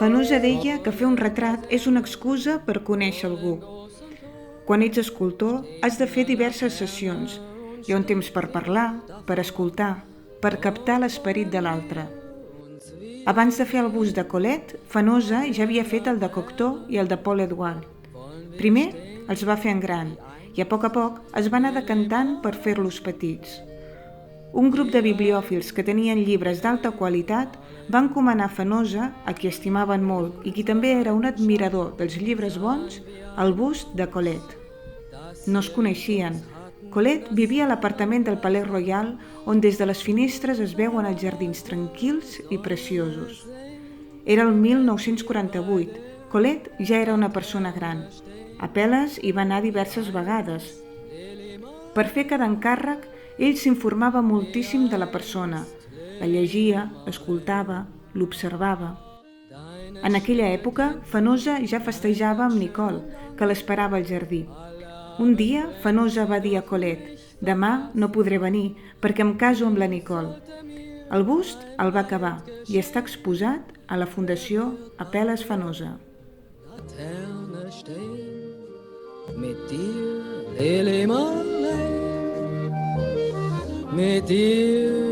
Fenosa deia que fer un retrat és una excusa per conèixer algú. Quan ets escultor, has de fer diverses sessions. Hi ha un temps per parlar, per escoltar, per captar l'esperit de l'altre. Abans de fer el bust de Colette, Fenosa ja havia fet el de Cocteau i el de Paul Edouard. Primer els va fer en gran i a poc es va anar decantant per fer-los petits. Un grup de bibliòfils que tenien llibres d'alta qualitat van encomanar a Fenosa, a qui estimaven molt i qui també era un admirador dels llibres bons, el bust de Colette. No es coneixien. Colette vivia a l'apartament del Palais Royal, on des de les finestres es veuen els jardins tranquils i preciosos. Era el 1948. Colette ja era una persona gran. Apel·les hi va anar diverses vegades. Per fer cada encàrrec, ell s'informava moltíssim de la persona. La llegia, escoltava, l'observava. En aquella època, Fenosa ja festejava amb Nicole, que l'esperava al jardí. Un dia, Fenosa va dir a Colette: «Demà no podré venir perquè em caso amb la Nicole». El bust el va acabar i està exposat a la Fundació Apel·les Fenosa. Mit dir will ich mal leben, mit dir